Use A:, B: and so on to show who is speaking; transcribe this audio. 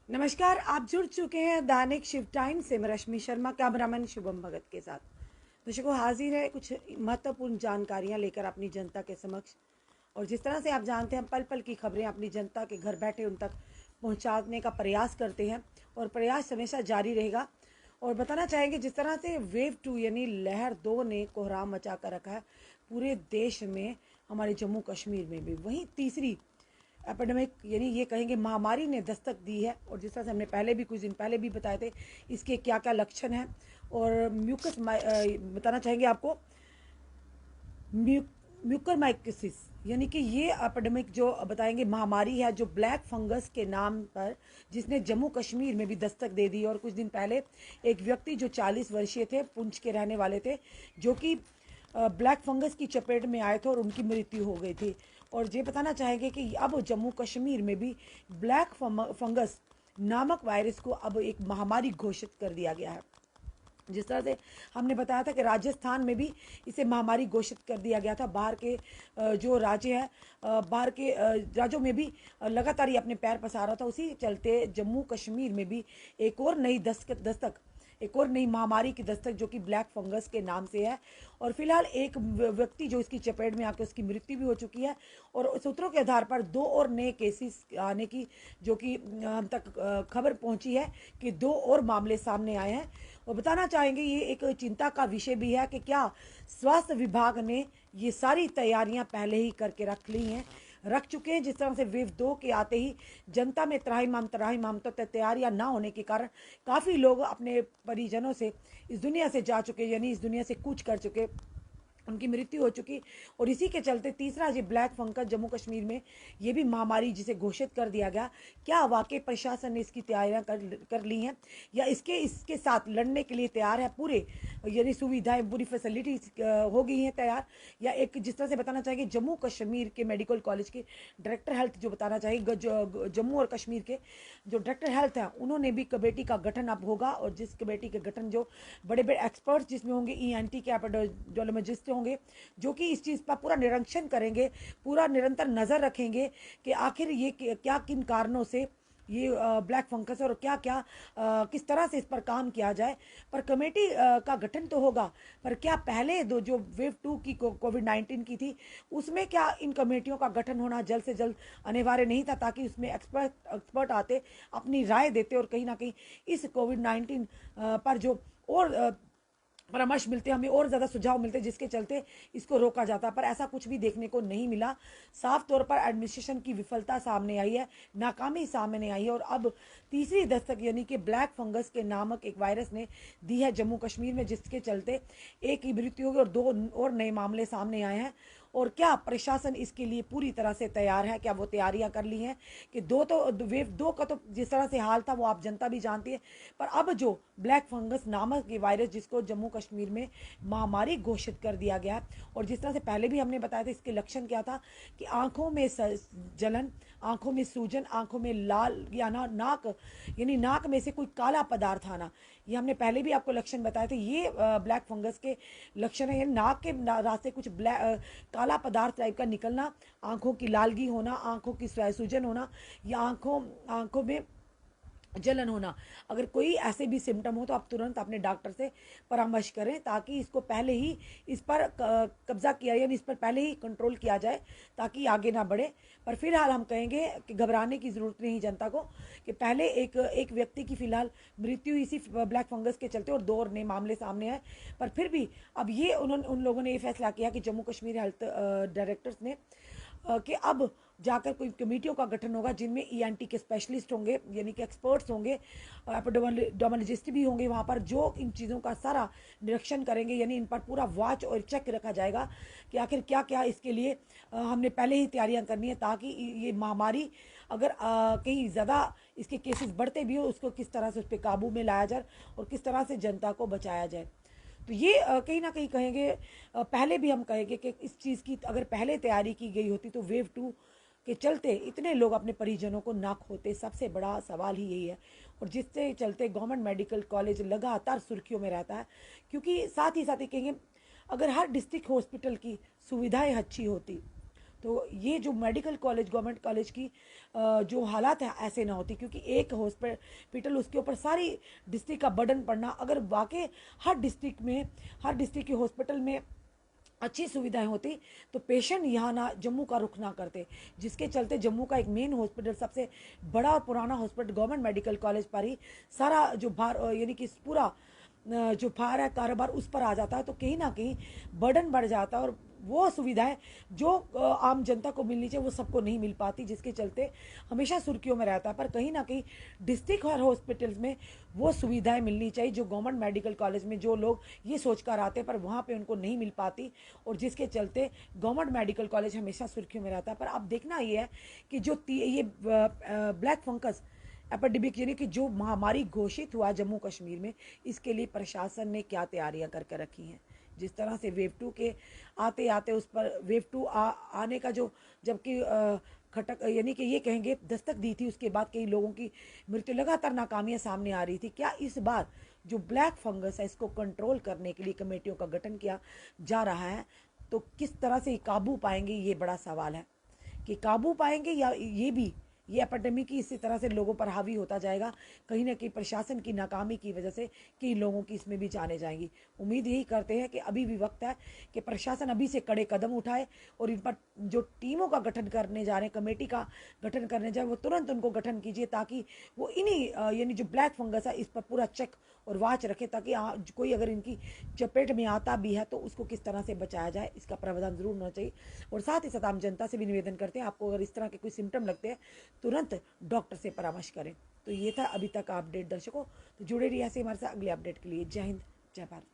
A: नमस्कार, आप जुड़ चुके हैं दैनिक शिव टाइम से। मैं रश्मि शर्मा, कैमरामैन शुभम भगत के साथ दर्शकों हाजिर है कुछ महत्वपूर्ण जानकारियां लेकर अपनी जनता के समक्ष। और जिस तरह से आप जानते हैं, पल पल की खबरें अपनी जनता के घर बैठे उन तक पहुंचाने का प्रयास करते हैं और प्रयास हमेशा जारी रहेगा। और बताना चाहेंगे, जिस तरह से वेव 2 यानी लहर 2 ने कोहराम मचा कर रखा है पूरे देश में, हमारे जम्मू कश्मीर में भी, वहीं तीसरी एपिडेमिक यानी ये कहेंगे महामारी ने दस्तक दी है। और जिस तरह से हमने पहले भी कुछ दिन पहले भी बताए थे इसके क्या क्या लक्षण हैं। और बताना चाहेंगे आपको, म्यूकरमाइकोसिस यानी कि ये एपिडेमिक जो बताएंगे महामारी है, जो ब्लैक फंगस के नाम पर, जिसने जम्मू कश्मीर में भी दस्तक दे दी। और कुछ दिन पहले एक व्यक्ति जो 40 वर्षीय थे, पुंछ के रहने वाले थे, जो कि ब्लैक फंगस की चपेट में आए थे और उनकी मृत्यु हो गई थी। और ये बताना चाहेंगे कि अब जम्मू कश्मीर में भी ब्लैक फंगस नामक वायरस को अब एक महामारी घोषित कर दिया गया है। जिस तरह से हमने बताया था कि राजस्थान में भी इसे महामारी घोषित कर दिया गया था। बाहर के जो राज्य है, बाहर के राज्यों में भी लगातार ये अपने पैर पसारा था। उसी चलते जम्मू कश्मीर में भी एक और नई दस्तक एक और नई महामारी की दस्तक, जो कि ब्लैक फंगस के नाम से है। और फिलहाल एक व्यक्ति जो इसकी चपेट में आकर उसकी मृत्यु भी हो चुकी है। और सूत्रों के आधार पर 2 और नए केसेस आने की, जो कि हम तक खबर पहुंची है कि 2 और मामले सामने आए हैं। और बताना चाहेंगे, ये एक चिंता का विषय भी है कि क्या स्वास्थ्य विभाग ने ये सारी तैयारियां पहले ही करके रख चुके हैं। जिस तरह से वेव 2 के आते ही जनता में त्राहिमाम तो तैयारियां ना होने के कारण काफ़ी लोग अपने परिजनों से इस दुनिया से जा चुके, यानी इस दुनिया से कूच कर चुके, उनकी मृत्यु हो चुकी। और इसी के चलते तीसरा ये ब्लैक फंगस जम्मू कश्मीर में ये भी महामारी जिसे घोषित कर दिया गया, क्या वाकई प्रशासन ने इसकी तैयारियां कर ली हैं, या इसके साथ लड़ने के लिए तैयार है पूरे, यानी सुविधाएं पूरी फैसिलिटीज हो गई हैं तैयार। या एक जिस तरह से बताना चाहिए, जम्मू कश्मीर के मेडिकल कॉलेज के डायरेक्टर हेल्थ जो बताना चाहिए, जम्मू और कश्मीर के जो डायरेक्टर हेल्थ हैं, उन्होंने भी कमेटी का गठन अब होगा। और जिस कमेटी के गठन, जो बड़े बड़े एक्सपर्ट्स जिसमें होंगे, ENT के एपिडेमियोलॉजिस्ट होंगे, जो कि इस चीज़ पर पूरा निरीक्षण करेंगे, पूरा निरंतर नज़र रखेंगे कि आखिर ये क्या किन कारणों से ये ब्लैक फंगस है और क्या क्या किस तरह से इस पर काम किया जाए। पर कमेटी का गठन तो होगा, पर क्या पहले दो जो वेव 2 की कोविड-19 की थी, उसमें क्या इन कमेटियों का गठन होना जल्द से जल्द अनिवार्य नहीं था, ताकि उसमें एक्सपर्ट आते, अपनी राय देते और कहीं ना कहीं इस कोविड-19 पर जो और परामर्श मिलते, हमें और ज़्यादा सुझाव मिलते, जिसके चलते इसको रोका जाता। पर ऐसा कुछ भी देखने को नहीं मिला। साफ तौर पर एडमिनिस्ट्रेशन की विफलता सामने आई है, नाकामी सामने आई है। और अब तीसरी दस्तक यानी कि ब्लैक फंगस के नामक एक वायरस ने दी है जम्मू कश्मीर में, जिसके चलते एक की मृत्यु हो गई और 2 और नए मामले सामने आए हैं। और क्या प्रशासन इसके लिए पूरी तरह से तैयार है? क्या वो तैयारियां कर ली हैं कि वेव 2 का तो जिस तरह से हाल था वो आप जनता भी जानती है, पर अब जो ब्लैक फंगस नामक ये वायरस, जिसको जम्मू कश्मीर में महामारी घोषित कर दिया गया है। और जिस तरह से पहले भी हमने बताया था, इसके लक्षण क्या था कि आंखों में जलन, आंखों में सूजन, आंखों में लाल या नाक, यानी नाक में से कोई काला पदार्थ आना, ये हमने पहले भी आपको लक्षण बताए थे। ये ब्लैक फंगस के लक्षण है, यानी नाक के रास्ते कुछ काला पदार्थ टाइप का निकलना, आंखों की लालगी होना, आंखों की सूजन होना, या आंखों में जलन होना। अगर कोई ऐसे भी सिम्टम हो तो आप तुरंत अपने डॉक्टर से परामर्श करें, ताकि इसको पहले ही इस पर कब्जा किया, यानी इस पर पहले ही कंट्रोल किया जाए, ताकि आगे ना बढ़े। पर फिलहाल हम कहेंगे कि घबराने की ज़रूरत नहीं जनता को, कि पहले एक व्यक्ति की फिलहाल मृत्यु इसी ब्लैक फंगस के चलते, और 2 और नए मामले सामने आए। पर फिर भी अब ये उन लोगों ने ये फैसला किया कि जम्मू कश्मीर हेल्थ डायरेक्टर्स ने, कि अब जाकर कोई कमेटियों का गठन होगा, जिनमें ENT के स्पेशलिस्ट होंगे, यानी कि एक्सपर्ट्स होंगे, एपिडेमियोलॉजिस्ट भी होंगे वहाँ पर, जो इन चीज़ों का सारा निरीक्षण करेंगे। यानी इन पर पूरा वॉच और चेक रखा जाएगा कि आखिर क्या क्या इसके लिए हमने पहले ही तैयारियां करनी है, ताकि ये महामारी अगर कहीं ज़्यादा इसके केसेस बढ़ते भी हो, उसको किस तरह से उस पर काबू में लाया जाए और किस तरह से जनता को बचाया जाए। तो ये कहीं ना कहीं कहेंगे, पहले भी हम कहेंगे कि इस चीज़ की अगर पहले तैयारी की गई होती, तो वेव 2 के चलते इतने लोग अपने परिजनों को ना खोते। सबसे बड़ा सवाल ही यही है। और जिससे चलते गवर्नमेंट मेडिकल कॉलेज लगातार सुर्खियों में रहता है, क्योंकि साथ ही कहेंगे, अगर हर डिस्ट्रिक्ट हॉस्पिटल की सुविधाएं अच्छी होती, तो ये जो मेडिकल कॉलेज, गवर्नमेंट कॉलेज की जो हालात है ऐसे ना होती, क्योंकि एक हॉस्पिटल उसके ऊपर सारी डिस्ट्रिक्ट का बर्डन पड़ना। अगर वाकई हर डिस्ट्रिक्ट के हॉस्पिटल में अच्छी सुविधाएं होती तो पेशेंट यहाँ ना जम्मू का रुख ना करते, जिसके चलते जम्मू का एक मेन हॉस्पिटल, सबसे बड़ा और पुराना हॉस्पिटल गवर्नमेंट मेडिकल कॉलेज पर ही सारा जो भार यानी कि पूरा जो भार है कारोबार उस पर आ जाता है। तो कहीं ना कहीं बर्डन बढ़ जाता है और वो सुविधाएं जो आम जनता को मिलनी चाहिए वो सबको नहीं मिल पाती, जिसके चलते हमेशा सुर्खियों में रहता है। पर कहीं ना कहीं डिस्ट्रिक्ट और हॉस्पिटल्स में वो सुविधाएं मिलनी चाहिए जो गवर्नमेंट मेडिकल कॉलेज में जो लोग ये सोच कर आते हैं, पर वहाँ पे उनको नहीं मिल पाती, और जिसके चलते गवर्नमेंट मेडिकल कॉलेज हमेशा सुर्खियों में रहता है। पर अब देखना ये है कि जो ये ब्लैक फंगस एपिडेमिक यानी कि जो महामारी घोषित हुआ जम्मू कश्मीर में, इसके लिए प्रशासन ने क्या तैयारियां करके रखी हैं। जिस तरह से वेव 2 के आते आते उस पर वेव 2 आने का जो जबकि खटक यानी कि ये कहेंगे दस्तक दी थी, उसके बाद कई लोगों की मृत्यु, लगातार नाकामियां सामने आ रही थी। क्या इस बार जो ब्लैक फंगस है इसको कंट्रोल करने के लिए कमेटियों का गठन किया जा रहा है, तो किस तरह से काबू पाएंगे, ये बड़ा सवाल है कि काबू पाएंगे या ये एपिडेमिक ही इसी तरह से लोगों पर हावी होता जाएगा। कहीं ना कहीं प्रशासन की नाकामी की वजह से कई लोगों की इसमें भी जाने जाएंगी। उम्मीद यही करते हैं कि अभी भी वक्त है कि प्रशासन अभी से कड़े कदम उठाए और इन पर जो टीमों का गठन करने जा रहे हैं, कमेटी का गठन करने जाए, वो तुरंत उनको गठन कीजिए, ताकि वो इन्हीं यानी जो ब्लैक फंगस है इस पर पूरा चेक और वाच रखे, ताकि कोई अगर इनकी चपेट में आता भी है तो उसको किस तरह से बचाया जाए, इसका प्रावधान जरूर होना चाहिए। और साथ ही साथ आम जनता से भी निवेदन करते हैं, आपको अगर इस तरह के कोई सिम्टम लगते हैं तुरंत डॉक्टर से परामर्श करें। तो ये था अभी तक अपडेट दर्शकों, तो जुड़े रहिए ऐसे हमारे साथ अगले अपडेट के लिए। जय हिंद, जय भारत।